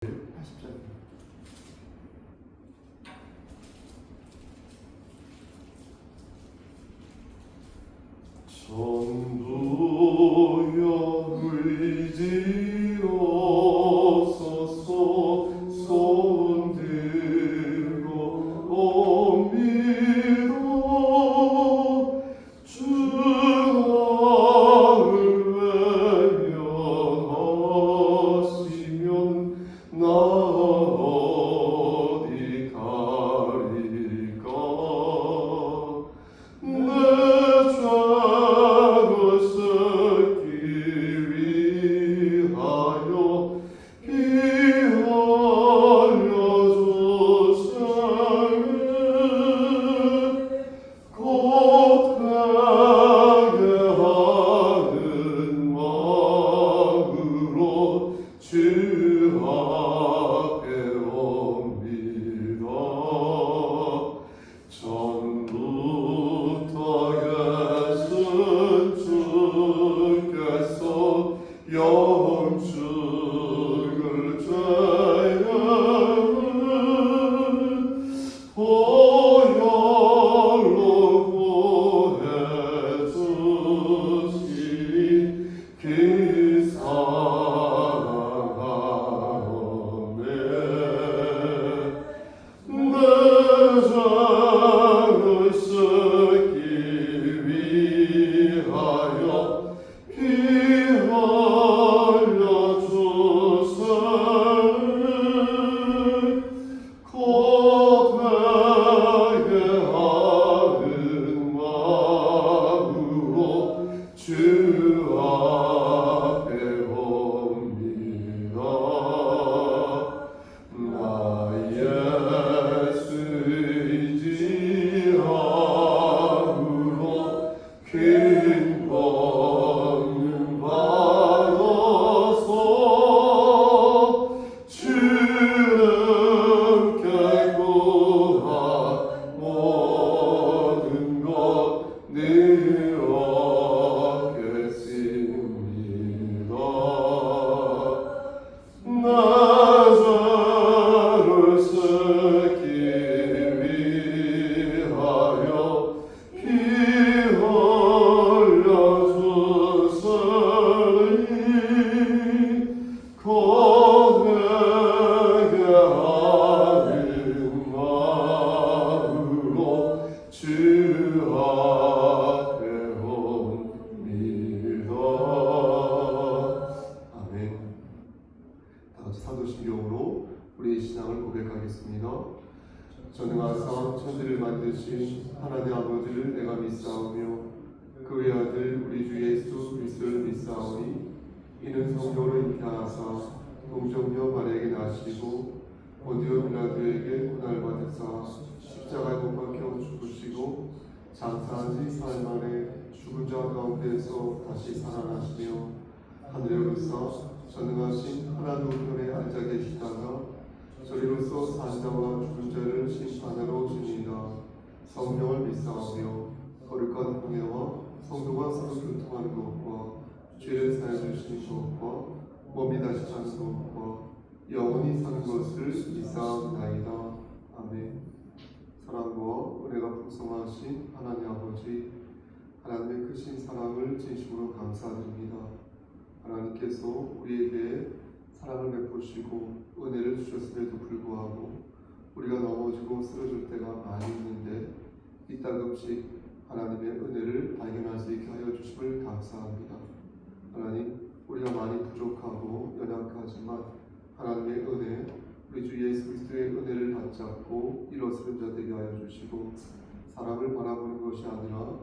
80절. 전부여 의지하소서. 손 들고 옵니다. 주를 외면하시면 나 어디 가리까. 내 죄를 씻기 위하여 피 흘려주시니 곧 회개하는 마음으로 주 앞에 옵니다. 전부터 계신 주께서 영축을 죄를 보혈로 구해주시니 그 사랑하네. 내 죄를 씻기 위하여 피 흘려주시니 곧 회개하는 마음으로 주 앞에 옵니다. 나의 의지함으로 큰 권능 받아서 주님께 구한 모든 것 내어겠습니다. 내 죄를 씻기 위하여 피 흘려주시니 곧 회개하는 마음으로 주 앞에 옵니다. 아멘. 다같이 사도신경으로 우리의 신앙을 고백하겠습니다. 전능하사 천지를 만드신 하나님 아버지를 내가 믿사오며 그 외아들 우리 주 예수 그리스도를 믿사오니 이는 성령으로 잉태하사 동정녀 마리아에게 나시고 본디오 빌라도에게 고난을 받으사 십자가에 못 박혀 죽으시고 장사한 지 사흘 만에 죽은 자 가운데서 다시 살아나시며 하늘에 오르사 전능하신 하나님 우편에 앉아 계시다가 저리로서 산 자와 죽은 자를 심판하러 오시니이다. 성령을 믿사오며 거룩한 공예와 성도가 서로 교통하는 것과 죄를 사해 주시는 것과 몸이 다시 사는 것과 영원히 사는 것을 믿사옵나이다. 아멘. 사랑과 은혜가 풍성하신 하나님 아버지, 하나님의 크신 사랑을 진심으로 감사드립니다. 하나님께서 우리에게 사랑을 베푸시고 은혜를 주셨음에도 불구하고 우리가 넘어지고 쓰러질 때가 많이 있는데 이따금씩 하나님의 은혜를 발견할 수 있게 하여 주심을 감사합니다. 하나님, 우리가 많이 부족하고 연약하지만 하나님의 은혜, 우리 주 예수 그리스도의 은혜를 붙잡고 일어서는 자 되게 하여 주시고 사람을 바라보는 것이 아니라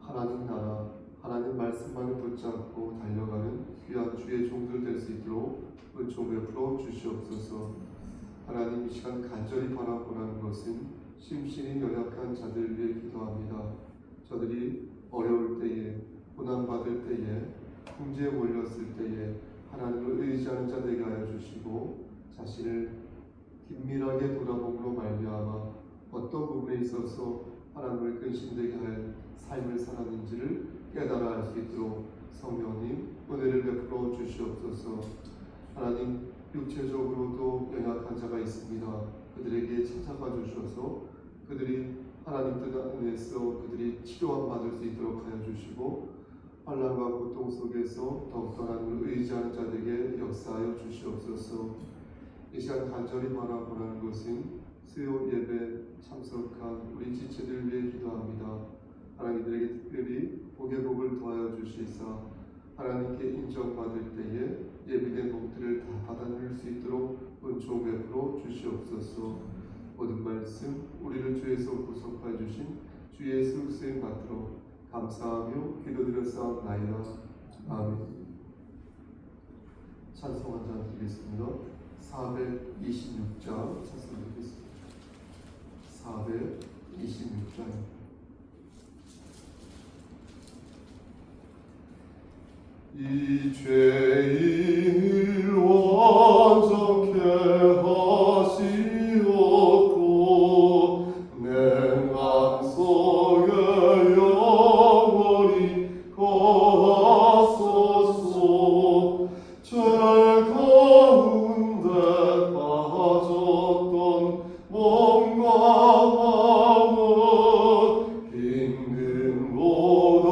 하나님 나라, 하나님 말씀만을 붙잡고 달려가는 귀한 주의 종들 될 수 있도록 은총 베풀어 주시옵소서. 하나님, 이 시간 간절히 바라보라는 것은 심신이 연약한 자들을 위해 기도합니다. 저들이 어려울 때에, 고난받을 때에, 궁지에 몰렸을 때에 하나님을 의지하는 자 되게 하여 주시고 자신을 긴밀하게 돌아봄으로 말미암아 어떤 부분에 있어서 하나님을 근심되게 할 삶을 살았는지를 깨달아 알 수 있도록 성령님 은혜를 베풀어 주시옵소서. 하나님, 육체적으로도 연약한 자가 있습니다. 그들에게 찾아가 주셔서 그들이 하나님 뜻 안에서 그들이 치료함 받을 수 있도록 하여 주시고 환난과 고통 속에서 더욱더 하나님을 의지하는 자들에게 역사하여 주시옵소서. 이 시간 간절히 바라보는 것은 수요 예배 참석한 우리 지체들 위해 기도합니다. 하나님들에게 특별히 복의 복을 더하여 주시사 하나님께 인정받을 때에 예비된 복들을 다 받아낼 수 있도록 은총 베풀어 주시옵소서. 모든 말씀 우리를 주에서 구속하여 주신 주 예수 쓰임 받도록 감사하며 기도드렸사옵나이다. 아멘. 찬송 한 장 드리겠습니다. 426장 찬송 드리겠습니다. 426장. 이 죄인을 완전케 하시옵고 맹랑 속에 영원히 거하소서. 죄 가운데 빠졌던 몸과 마음은 빈금보다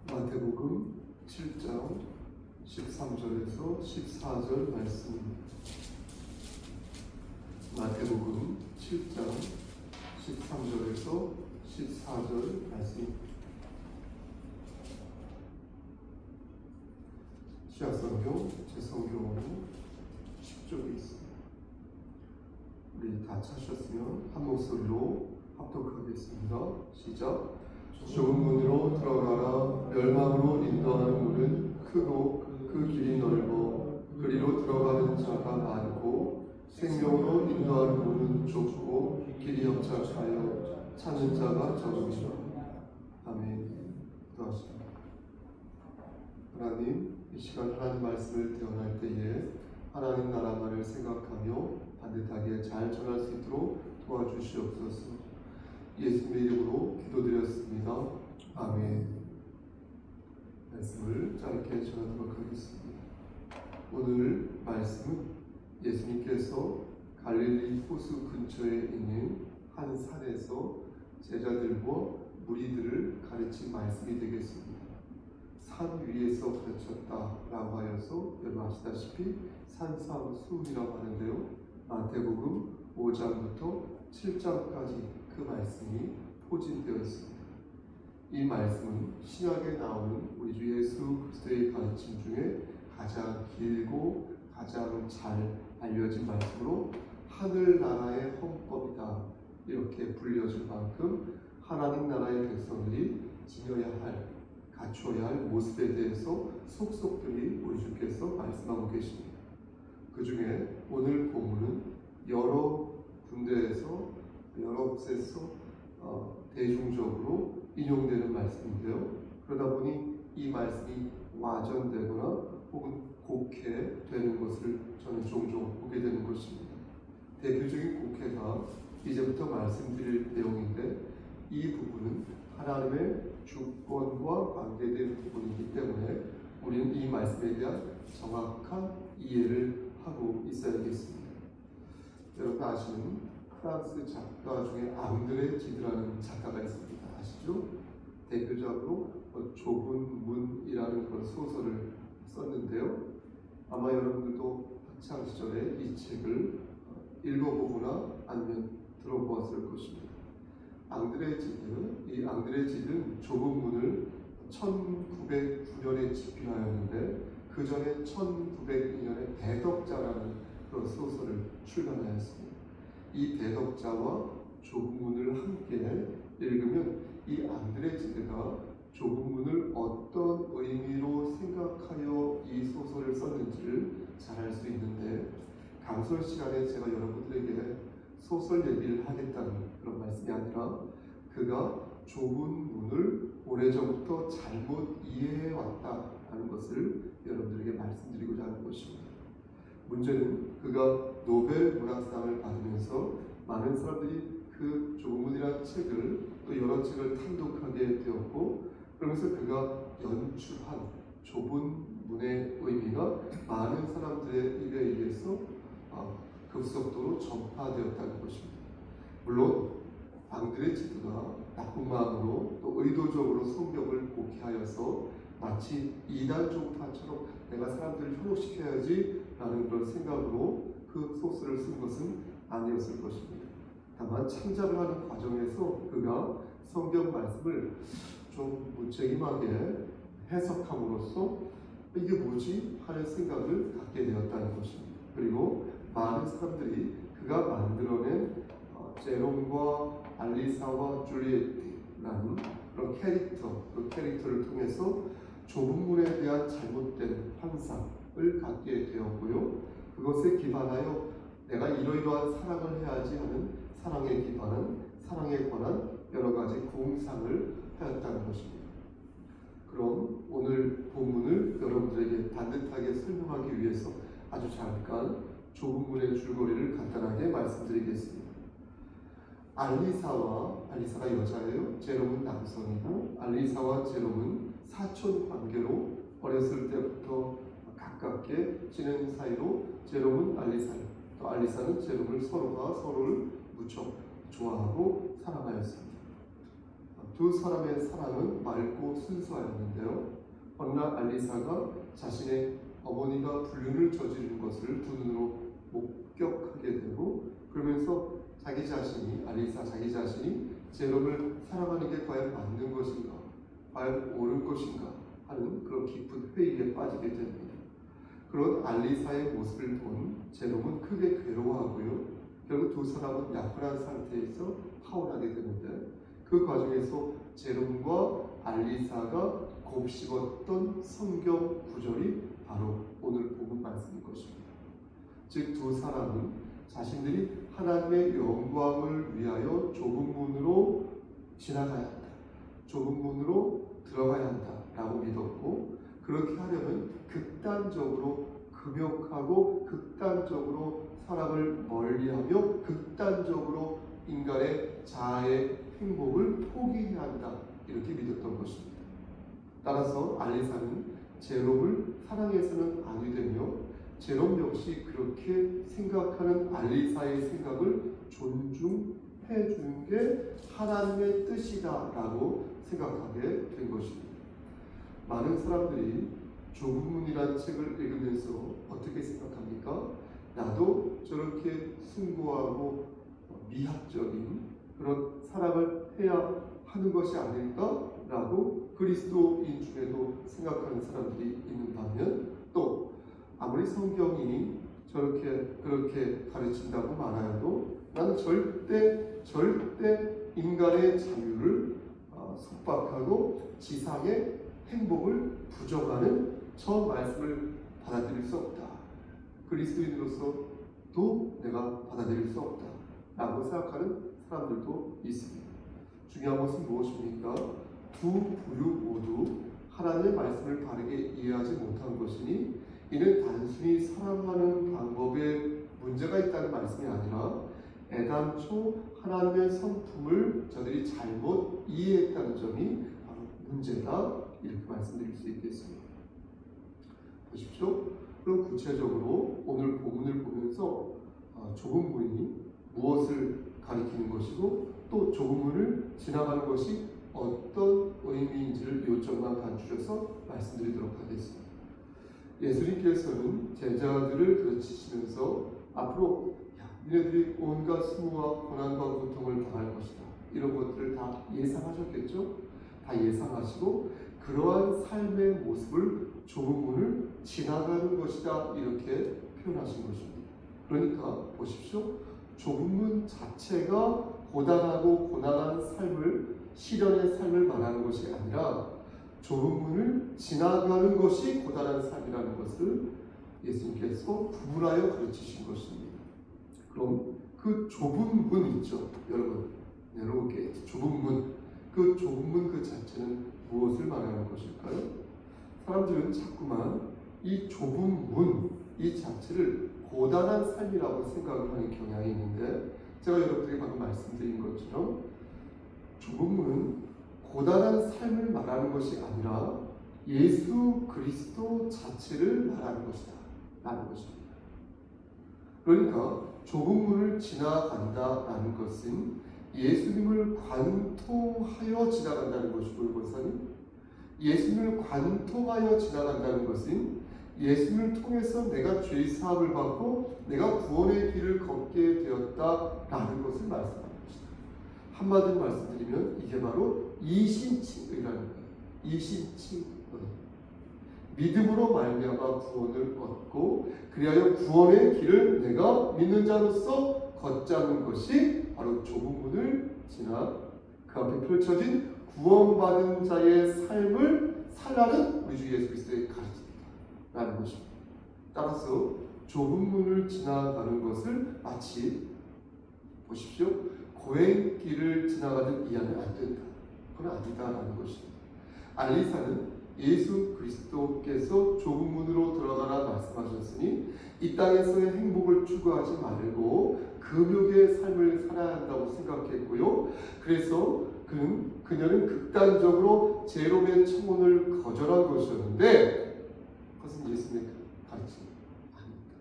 마태복음 7장 13절에서 14절 말씀입니다. 마태복음 7장 13절에서 14절 말씀입니다. 시약성경 제 성경으로 10쪽에 있습니다. 우리 다 찾으셨으면 한 목소리로 합독하겠습니다. 시작. 좁은 문으로 들어가라. 멸망으로 인도하는 문은 크고 그 길이 넓어 그리로 들어가는 자가 많고 생명으로 인도하는 문은 좁고 길이 협착하여 찾는 자가 적으리라. 아멘. 기도하십니다. 하나님, 이 시간 하나님 말씀을 대언할 때에 하나님 나라만을 생각하며 반듯하게 잘 전할 수 있도록 도와주시옵소서. 예수님의 이름으로 기도드렸습니다. 아멘. 말씀을 짧게 전하도록 하겠습니다. 오늘 말씀은 예수님께서 갈릴리 호수 근처에 있는 한 산에서 제자들과 무리들을 가르친 말씀이 되겠습니다. 산 위에서 가르쳤다라고 하여서 여러분 아시다시피 산상수훈이라고 하는데요. 마태복음 5장부터 7장까지 그 말씀이 포진되어 있습니다. 이 말씀은 신약에 나오는 우리 주 예수 그리스도의 가르침 중에 가장 길고 가장 잘 알려진 말씀으로 하늘나라의 헌법이다 이렇게 불려질 만큼 하나님 나라의 백성들이 지녀야 할, 갖춰야 할 모습에 대해서 속속들이 우리 주께서 말씀하고 계십니다. 그 중에 오늘 본문은 여러 군데에서 여러 곳에서 대중적으로 인용되는 말씀인데요. 그러다 보니 이 말씀이 와전되거나 혹은 곡해되는 것을 저는 종종 보게 되는 것입니다. 대표적인 곡해가 이제부터 말씀드릴 내용인데 이 부분은 하나님의 주권과 관계된 부분이기 때문에 우리는 이 말씀에 대한 정확한 이해를 하고 있어야겠습니다. 여러분 아시는 프랑스 작가 중에 앙드레 지드라는 작가가 있습니다. 아시죠? 대표적으로 좁은 문이라는 그런 소설을 썼는데요. 아마 여러분들도 학창 시절에 이 책을 읽어보거나 아니면 들어보았을 것입니다. 이 앙드레 지드는 좁은 문을 1909년에 집필하였는데 그 전에 1902년에 대덕자라는 그런 소설을 출간하였습니다. 이 대덕자와 좁은 문을 함께 읽으면 이 앙드레 지드가 좁은 문을 어떤 의미로 생각하여 이 소설을 썼는지를 잘 알 수 있는데 강설 시간에 제가 여러분들에게 소설 얘기를 하겠다는 그런 말씀이 아니라 그가 좁은 문을 오래전부터 잘못 이해해왔다는 것을 여러분들에게 말씀드리고자 하는 것입니다. 문제는 그가 노벨 문학상을 받으면서 많은 사람들이 그 좁은 문이라는 책을 또 여러 책을 탄독하게 되었고 그러면서 그가 연출한 좁은 문의 의미가 많은 사람들의 입에 의해서 급속도로 전파되었다는 것입니다. 물론 앙드레 지드가 나쁜 마음으로 또 의도적으로 성경을 곡해하여서 마치 이단 종파처럼 내가 사람들을 현혹시켜야지 라는 그런 생각으로 그 소설을 쓴 것은 아니었을 것입니다. 다만 창작을 하는 과정에서 그가 성경 말씀을 좀 무책임하게 해석함으로써 이게 뭐지? 하는 생각을 갖게 되었다는 것입니다. 그리고 많은 사람들이 그가 만들어낸 제롬과 알리사와 줄리엣라는 그런 그 캐릭터를 통해서 좁은 문에 대한 잘못된 환상을 갖게 되었고요. 그것에 기반하여 내가 이러이러한 사랑을 해야지 하는 사랑에 기반한 사랑에 관한 여러 가지 공상을 하였다는 것입니다. 그럼 오늘 본문을 여러분들에게 반듯하게 설명하기 위해서 아주 잠깐 좁은 문의 줄거리를 간단하게 말씀드리겠습니다. 알리사가 여자예요. 제롬은 남성이고 알리사와 제롬은 사촌 관계로 어렸을 때부터 가깝게 지낸 사이로 제롬은 알리사를 또 알리사는 제롬을 서로를 무척 좋아하고 사랑하였습니다. 두 사람의 사랑은 맑고 순수하였는데요. 어느 날 알리사가 자신의 어머니가 불륜을 저지른 것을 두 눈으로 목격하게 되고 그러면서 자기 자신이 제롬을 사랑하는 게 과연 맞는 것인가, 과연 옳은 것인가 하는 그런 깊은 회의에 빠지게 됩니다. 그런 알리사의 모습을 본 제롬은 크게 괴로워하고요. 결국 두 사람은 약혼한 상태에서 파혼하게 되는데 그 과정에서 제롬과 알리사가 곱씹었던 성경 구절이 바로 오늘 본문 말씀인 것입니다. 즉 두 사람은 자신들이 하나님의 영광을 위하여 좁은 문으로 지나가야 한다, 좁은 문으로 들어가야 한다라고 믿었고 그렇게 하려면 극단적으로 금욕하고 극단적으로 사람을 멀리하며 극단적으로 인간의 자아의 행복을 포기해야 한다 이렇게 믿었던 것입니다. 따라서 알리사는 제롬을 사랑해서는 아니 되며 제롬 역시 그렇게 생각하는 알리사의 생각을 존중해 주는 게 하나님의 뜻이다라고 생각하게 된 것입니다. 많은 사람들이 좁은 문이라는 책을 읽으면서 어떻게 생각합니까? 나도 저렇게 숭고하고 미학적인 그런 사랑을 해야 하는 것이 아닐까라고 그리스도인 중에도 생각하는 사람들이 있는 반면, 또 아무리 성경이 그렇게 가르친다고 말하여도 나는 절대 인간의 자유를 속박하고 지상의 행복을 부정하는 저 말씀을 받아들일 수 없다. 그리스도인으로서도 내가 받아들일 수 없다 라고 생각하는 사람들도 있습니다. 중요한 것은 무엇입니까? 두 부류 모두 하나님의 말씀을 바르게 이해하지 못한 것이니 이는 단순히 사랑하는 방법에 문제가 있다는 말씀이 아니라 애당초 하나님의 성품을 저들이 잘못 이해했다는 점이 바로 문제다, 이렇게 말씀드릴 수 있겠습니다. 보십시오. 그럼 구체적으로 오늘 본문을 보면서 좁은 문이 무엇을 가리키는 것이고 또 좁은 문을 지나가는 것이 어떤 의미인지를 요점만 간추려서 말씀드리도록 하겠습니다. 예수님께서는 제자들을 가르치시면서 앞으로 너희들이 온갖 수모와 고난과 고통을 당할 것이다, 이런 것들을 다 예상하셨겠죠? 다 예상하시고 그러한 삶의 모습을 좁은 문을 지나가는 것이다, 이렇게 표현하신 것입니다. 그러니까 보십시오. 좁은 문 자체가 고단하고 고난한 삶을, 시련의 삶을 말하는 것이 아니라 좁은 문을 지나가는 것이 고단한 삶이라는 것을 예수님께서 구분하여 가르치신 것입니다. 그럼 그 좁은 문 있죠, 여러분. 내로 게이트, 좁은 문. 그 좁은 문 그 자체는 무엇을 말하는 것일까요? 사람들은 자꾸만 이 좁은 문, 이 자체를 고단한 삶이라고 생각을 하는 경향이 있는데, 제가 여러분들에게 방금 말씀드린 것처럼 좁은 문은 고단한 삶을 말하는 것이 아니라 예수 그리스도 자체를 말하는 것이다 라는 것입니다. 그러니까 좁은 문을 지나간다라는 것은 예수님을 관통하여 지나간다는 것이고, 이것은 예수님을 관통하여 지나간다는 것은 예수님을 통해서 내가 죄 사함을 받고 내가 구원의 길을 걷게 되었다라는 것을 말씀하는 것이다. 한마디로 말씀드리면 이게 바로 이신칭의라는 거예요. 이신칭의. 믿음으로 말미암아 구원을 얻고 그리하여 구원의 길을 내가 믿는 자로서 걷자는 것이 바로 좁은 문을 지나 그 앞에 펼쳐진 구원받은 자의 삶을 살라는 우리 주 예수 그리스도의 가르침이다라는 것입니다. 따라서 좁은 문을 지나가는 것을 마치 보십시오. 고행길을 지나가듯 이해하면 안 된다. 그건 아니다라는 것입니다. 알리사는 예수 그리스도께서 좁은 문으로 들어가라 말씀하셨으니 이 땅에서의 행복을 추구하지 말고 금욕의 삶을 살아야 한다고 생각했고요. 그래서 그녀는 극단적으로 제롬의 청혼을 거절한 것이었는데, 그것은 예수님의 가르침 아닙니다.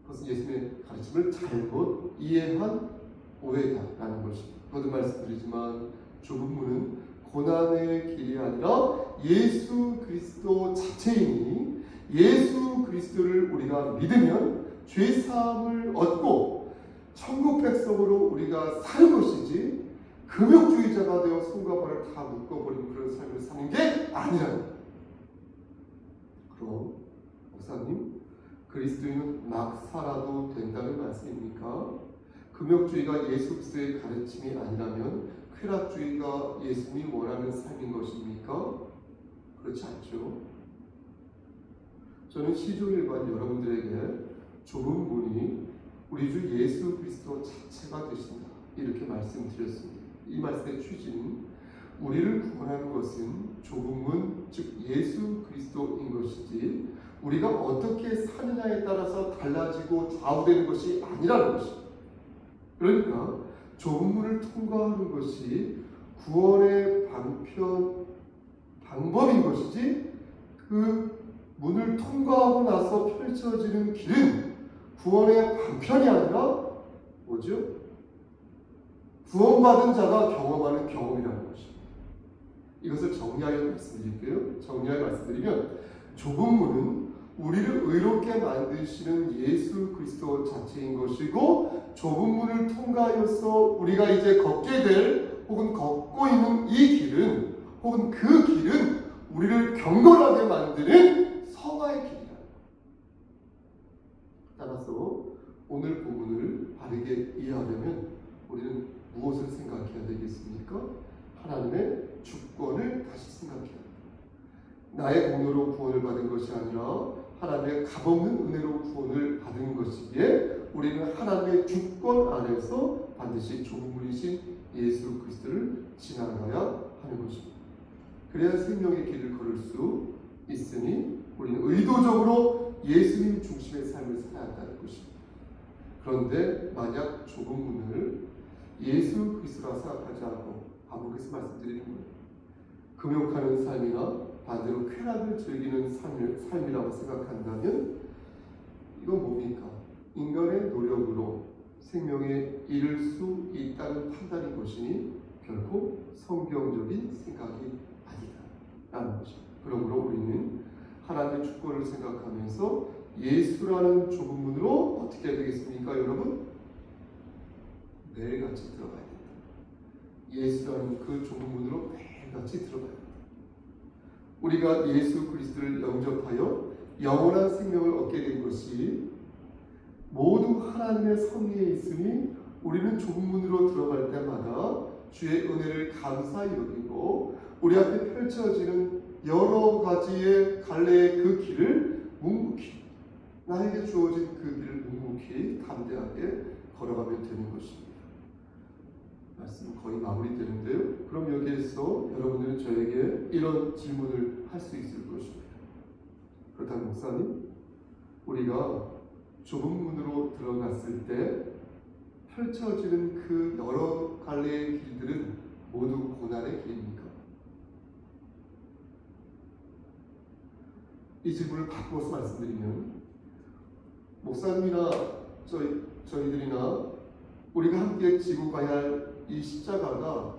그것은 예수님의 가르침을 잘못 이해한 오해다라는 것입니다. 거듭 말씀드리지만 좁은 문은 고난의 길이 아니라 예수 그리스도 자체이니 예수 그리스도를 우리가 믿으면 죄 사함을 얻고 천국 백성으로 우리가 사는 것이지 금욕주의자가 되어 손과 발을 다 묶어버린 그런 삶을 사는 게 아니라는 거예요. 그럼 목사님, 그리스도인은 막 살아도 된다는 말씀입니까? 금욕주의가 예수 그리스도의 가르침이 아니라면 쾌락주의가 예수님이 원하는 삶인 것입니까? 그렇지 않죠. 저는 시종일관 여러분들에게 좁은 문이 우리 주 예수 그리스도 자체가 되신다, 이렇게 말씀드렸습니다. 이 말씀의 취지는 우리를 구원하는 것은 좁은 문, 즉 예수 그리스도인 것이지 우리가 어떻게 사느냐에 따라서 달라지고 좌우되는 것이 아니라는 것입니다. 그러니까 좁은 문을 통과하는 것이 구원의 방법인 것이지 그 문을 통과하고 나서 펼쳐지는 길은 구원의 방편이 아니라 뭐죠? 구원받은 자가 경험하는 경험이라는 것입니다. 이것을 정리하여 말씀드릴게요. 정리하여 말씀드리면 좁은 문은 우리를 의롭게 만드시는 예수 그리스도 자체인 것이고, 좁은 문을 통과하여서 우리가 이제 걷게 될 혹은 걷고 있는 이 길은, 혹은 그 길은 우리를 경건하게 만드는 성화의 길이다. 따라서 오늘 부분을 바르게 이해하려면 우리는 무엇을 생각해야 되겠습니까? 하나님의 주권을 다시 생각해야 합니다. 나의 공로로 구원을 받은 것이 아니라 하나님의 값없는 은혜로 구원을 받은 것이기에 우리는 하나님의 주권 안에서 반드시 조문이신 예수 그리스도를 지나가야 하는 것입니다. 그래야 생명의 길을 걸을 수 있으니 우리는 의도적으로 예수님 중심의 삶을 살아야 한다는 것입니다. 그런데 만약 좁은 문을 예수 그리스도라 생각하지 않고 반복해서 말씀드리는 거예요. 금욕하는 삶이나 반대로 쾌락을 즐기는 삶이라고 생각한다면 이건 뭡니까? 인간의 노력으로 생명에 이를 수 있다는 판단인 것이니 결코 성경적인 생각이 아니다라는 것입니다. 그러므로 우리는 하나님의 주권을 생각하면서 예수라는 좁은 문으로 어떻게 해야 되겠습니까, 여러분? 매일같이 들어가야 됩니다. 예수라는 그 좁은 문으로 매일같이 들어가야 됩니다. 우리가 예수 그리스도를 영접하여 영원한 생명을 얻게 된 것이 모두 하나님의 섭리에 있으니 우리는 좁은 문으로 들어갈 때마다 주의 은혜를 감사히 여기고 우리 앞에 펼쳐지는 여러 가지의 갈래의 그 길을 묵묵히, 나에게 주어진 그 길을 묵묵히 담대하게 걸어가면 되는 것입니다. 말씀 거의 마무리되는데요. 그럼 여기에서 여러분들은 저에게 이런 질문을 할 수 있을 것입니다. 그렇다면 목사님, 우리가 좁은 문으로 들어갔을 때 펼쳐지는 그 여러 갈래의 길들은 모두 고난의 길입니까? 이 질문을 바꿔서 말씀드리면, 목사님이나 저희들이나 우리가 함께 지고 가야 할 이 십자가가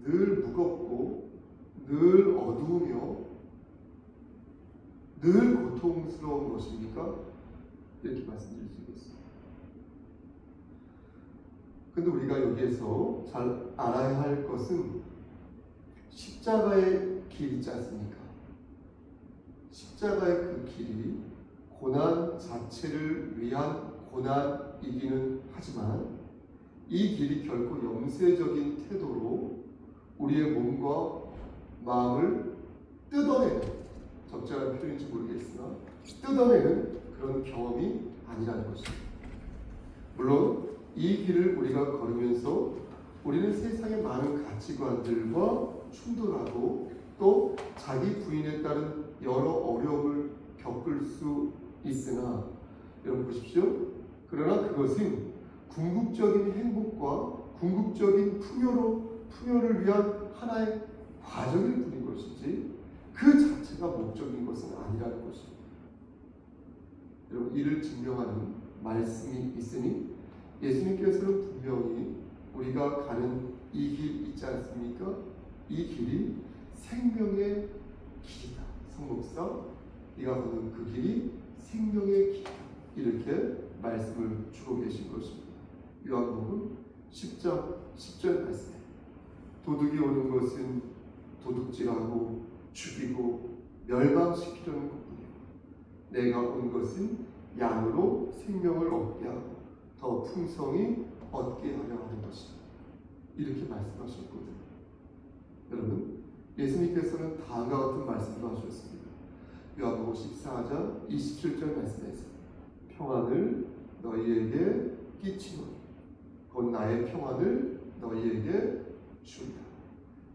늘 무겁고 늘 어두우며 늘 고통스러운 것입니까? 이렇게 말씀드릴 수 있겠습니다. 근데 우리가 여기에서 잘 알아야 할 것은 십자가의 길 있지 않습니까? 십자가의 그 길이 고난 자체를 위한 고난이기는 하지만 이 길이 결코 영세적인 태도로 우리의 몸과 마음을 뜯어내는, 적절한 표현인지 모르겠으나 뜯어내는 그런 경험이 아니라는 것입니다. 물론 이 길을 우리가 걸으면서 우리는 세상의 많은 가치관들과 충돌하고 또 자기 부인에 따른 여러 어려움을 겪을 수 있으나, 여러분 보십시오. 그러나 그것은 궁극적인 행복과 궁극적인 풍요를 위한 하나의 과정일 뿐인 것이지 그 자체가 목적인 것은 아니라는 것입니다. 여러분, 이를 증명하는 말씀이 있으니 예수님께서는 분명히 우리가 가는 이 길 있지 않습니까? 이 길이 생명의 길이다. 성목사, 네가 걷는 그 길이 생명의 길이다. 이렇게 말씀을 주고 계신 것입니다. 요한복음 10장 10절 말씀에 도둑이 오는 것은 도둑질하고 죽이고 멸망시키려는 것뿐이요 내가 온 것은 양으로 생명을 얻게 하고 더 풍성히 얻게 하려 하는 것이다. 이렇게 말씀하셨거든요. 여러분, 예수님께서는 다음과 같은 말씀도 하셨습니다. 요한복음 14장 27절 말씀에서 평안을 너희에게 끼치노니 곧 나의 평안을 너희에게 주리라.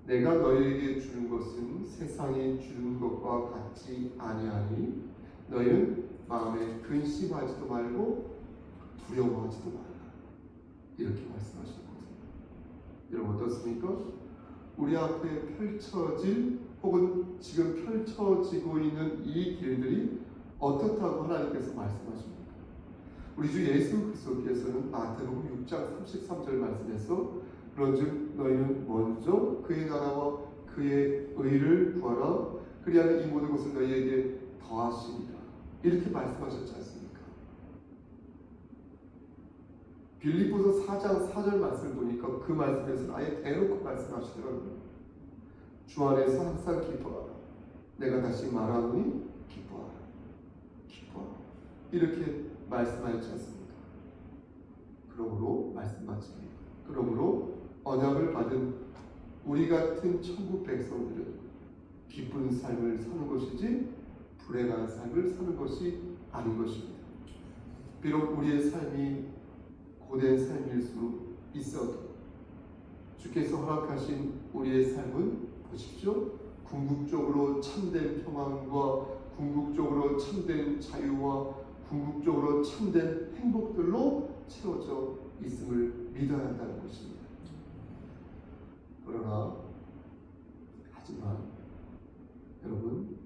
내가 너희에게 주는 것은 세상이 주는 것과 같지 아니하니 너희는 마음에 근심하지도 말고 두려워하지도 말라. 이렇게 말씀하셨거든요. 여러분 어떻습니까? 우리 앞에 펼쳐질 혹은 지금 펼쳐지고 있는 이 길들이 어떻다고 하나님께서 말씀하십니까? 우리 주 예수 그리스도께서는 마태복음 6장 33절 말씀에서 그런즉 너희는 먼저 그의 나라와 그의 의를 구하라. 그리하면 이 모든 것을 너희에게 더하시리라. 이렇게 말씀하셨지 않습니까? 빌립보서 4장 4절 말씀을 보니까 그 말씀에서는 아예 대놓고 말씀하시더라고요. 주 안에서 항상 기뻐하라. 내가 다시 말하노니 기뻐하라. 기뻐하라. 이렇게 말씀하였지 않습니까? 그러므로 말씀하십니다. 그러므로 언약을 받은 우리 같은 천국 백성들은 기쁜 삶을 사는 것이지 불행한 삶을 사는 것이 아닌 것입니다. 비록 우리의 삶이 고된 삶일 수 있어도 주께서 허락하신 우리의 삶은 보십시오. 궁극적으로 참된 평안과 궁극적으로 참된 자유와 궁극적으로 참된 행복들로 채워져 있음을 믿어야 한다는 것입니다. 그러나 하지만 여러분,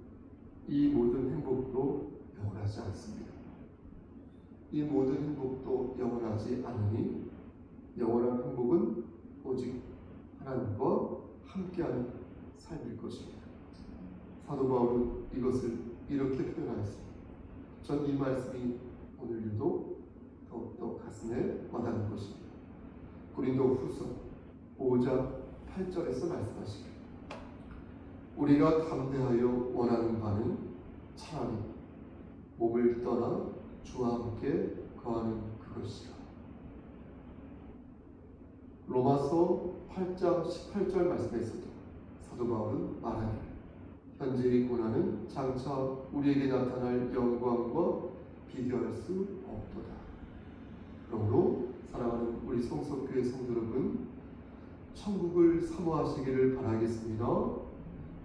이 모든 행복도 영원하지 않습니다. 이 모든 행복도 영원하지 않으니 영원한 행복은 오직 하나님과 함께하는 삶일 것입니다. 사도 바울은 이것을 이렇게 표현하였습니다. 전 이 말씀이 오늘 유독 더욱더 가슴에 와닿는 것입니다. 고린도 후서 5장 8절에서 말씀하시길 우리가 담대하여 원하는 바는 차라리 몸을 떠나 주와 함께 거하는 그것이라. 로마서 8장 18절 말씀에서도 사도 바울은 말하기를 현재의 고난은 장차 우리에게 나타날 영광과 비교할 수 없도다. 그러므로 사랑하는 우리 성석교회 성도 여러분, 천국을 사모하시기를 바라겠습니다.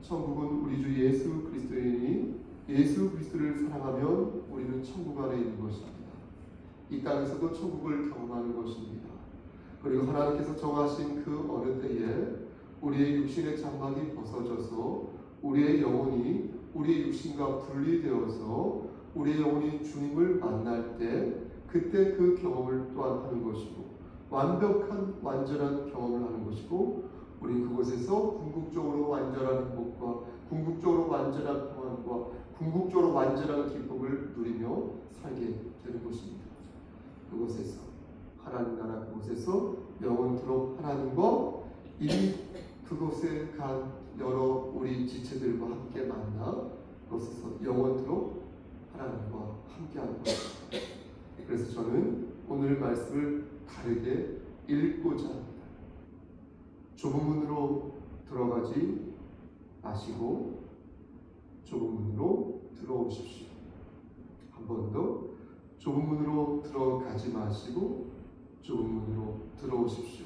천국은 우리 주 예수 그리스도이니 예수 그리스도를 사랑하면 우리는 천국 안에 있는 것입니다. 이 땅에서도 천국을 경험하는 것입니다. 그리고 하나님께서 정하신 그 어느 때에 우리의 육신의 장막이 벗어져서 우리의 영혼이 우리의 육신과 분리되어서 우리의 영혼이 주님을 만날 때 그때 그 경험을 또한 하는 것이고 완벽한 완전한 경험을 하는 것이고 우리 그곳에서 궁극적으로 완전한 행복과 궁극적으로 완전한 평안과 궁극적으로 완전한 기쁨을 누리며 살게 되는 것입니다. 그곳에서 하나님 나라 그곳에서 영원토록 하나님과 이미 그곳에 간 여러 우리 지체들과 함께 만나 그곳에서 영원토록 하나님과 함께하는 것입니다. 그래서 저는 오늘 말씀을 다르게 읽고자 합니다. 좁은 문으로 들어가지 마시고 좁은 문으로 들어오십시오. 한 번 더 좁은 문으로 들어가지 마시고 좁은 문으로 들어오십시오.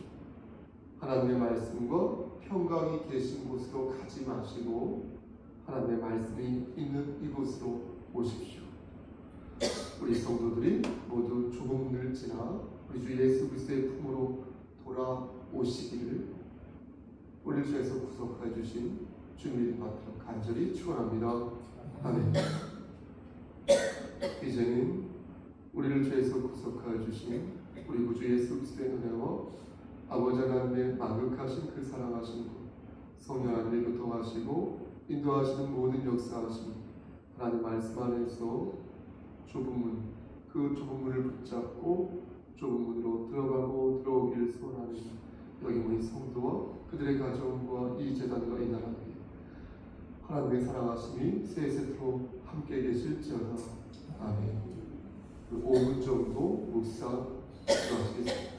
하나님의 말씀과 평강이 계신 곳으로 가지 마시고 하나님의 말씀이 있는 이곳으로 오십시오. 우리 성도들이 모두 좁은 문을 지나 우리 주 예수 그리스도의 품으로 돌아오시기를 우리 주에서 구속해 주신 주님을 받도록 간절히 축원합니다. 아멘. 이제는 우리를 주에서 구속하여 주신 우리 구주 예수 그리스도의 은혜와 아버지 하나님의 만극하신 그 사랑하신 분, 성령 하나님의 교통하시고 인도하시는 모든 역사하심 하나님 말씀 안에서 좁은 문, 그 좁은 문을 붙잡고 좁은 문으로 들어가고 들어오기를 소원하는 여기 우리 성도와 그들의 가정과 이 재단과 이 나라에 하나님의 사랑하심이 세세토록 함께 계실지어다. 아멘. 5분 정도 묵상 기도하시겠습니다.